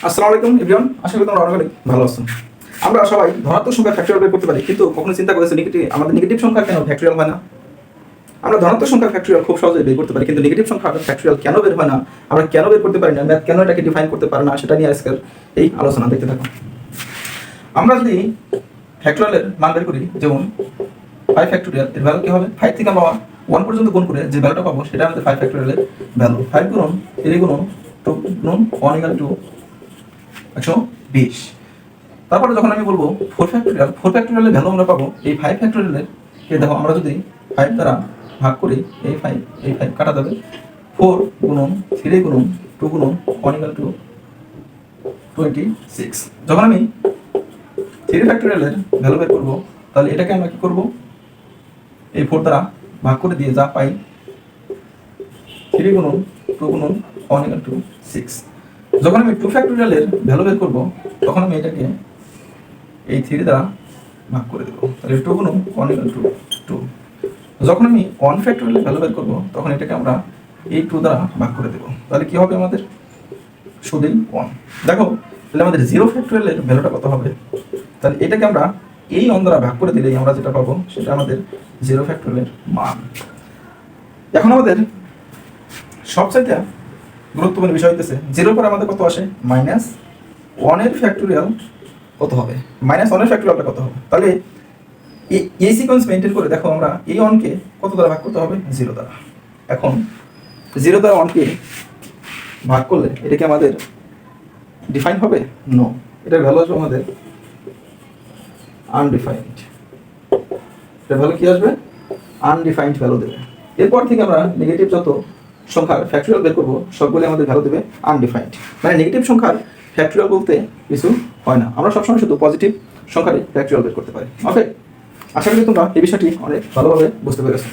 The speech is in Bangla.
আসসালামু আলাইকুম এভরিওয়ান, আশা করি তোমরা অনেক ভালো আছো। আমরা সবাই ধনাত্মক সংখ্যা ফ্যাক্টরিয়াল বের করতে পারি, কিন্তু কখনো চিন্তা করেছো আমাদের নেগেটিভ সংখ্যা কেন ফ্যাক্টরিয়াল হয় না? আমরা ধনাত্মক সংখ্যা ফ্যাক্টরিয়াল খুব সহজেই বের করতে পারি, কিন্তু নেগেটিভ সংখ্যা ফ্যাক্টরিয়াল কেন বের হয় না, আমরা কেন বের করতে পারি না, ম্যাথ কেন এটাকে ডিফাইন করতে পারে না, সেটা নিয়ে আজকের এই আলোচনা দেখতে থাকো। আমরা যদি ফ্যাক্টরিয়ালের মান বের করি, যেমন 5 ফ্যাক্টরিয়াল, এর ভ্যালু কি হবে? 5 থেকে আমরা 1 পর্যন্ত গুণ করে যে ভ্যালুটা পাবো সেটা আমাদের 5 ফ্যাক্টরিয়ালের ভ্যালু। 5 গুণন 3 গুণন 2 গুণন 1 = 120। তারপরে যখন আমি বলবো 4 ফ্যাক্টরিয়ালের ভ্যালু আমরা পাবো এই 5 ফ্যাক্টরিয়ালের কে। দেখো আমরা যদি 5 দ্বারা ভাগ করি, এই 5 কাটা যাবে। 4 গুণন 3 গুণন 2 গুণন 1 = 26। যখন আমি 3 ফ্যাক্টরিয়ালের ভ্যালু বের করবো, তাহলে এটাকে আমরা কি করব, এই 4 দ্বারা ভাগ করে দিয়ে যা পাই 3 গুণন 2 গুণন 1 = 6। যখন আমি 2 ফ্যাক্টরিয়ালের ভ্যালু বের করব, তখন আমি এটাকে এই 3 দ্বারা ভাগ করে দেব, তাহলে 2 গুণন 1 = 2। যখন আমি 1 ফ্যাক্টরিয়ালের ভ্যালু বের করব, তখন এটাকে আমরা এই 2 দ্বারা ভাগ করে দেব, তাহলে কি হবে আমাদের শুধুই 1। দেখো তাহলে আমাদের 0 ফ্যাক্টরিয়ালের ভ্যালুটা কত হবে? তাহলে এটাকে আমরা এই 1 দ্বারা ভাগ করে দিলেই আমরা যেটা পাবো সেটা আমাদের 0 ফ্যাক্টরিয়ালের মান। এখন আমাদের সবচাইতে গুরুত্বপূর্ণ বিষয় হইতেছে 0 পরে আমাদের কত আসে? -1 এর ফ্যাক্টরিয়াল কত হবে? -1 এর ফ্যাক্টরিয়ালটা কত হবে? তাহলে এই সিকোয়েন্স মেইনটেইন করে দেখো আমরা এই 1 কে কত দ্বারা ভাগ করতে হবে? 0 দ্বারা। এখন 0 দ্বারা 1 কে ভাগ করলে এটা কি আমাদের ডিফাইন হবে? নো, এটার ভ্যালু আসবে আমাদের আনডিফাইন্ড। এটার ভ্যালু কি আসবে? আনডিফাইন্ড ভ্যালু দেবে। এরপর থেকে আমরা নেগেটিভ যত সংখ্যার ফ্যাক্টরিয়াল বের করবো সবগুলো আমাদের ভ্যালু দেবে আনডিফাইন্ড। মানে নেগেটিভ সংখ্যার ফ্যাক্টরিয়াল বলতে কিছু হয় না, আমরা সবসময় শুধু পজিটিভ সংখ্যারই ফ্যাক্টরিয়াল বের করতে পারি। ওকে, আশা করি তোমরা এই বিষয়টি অনেক ভালোভাবে বুঝতে পেরেছো।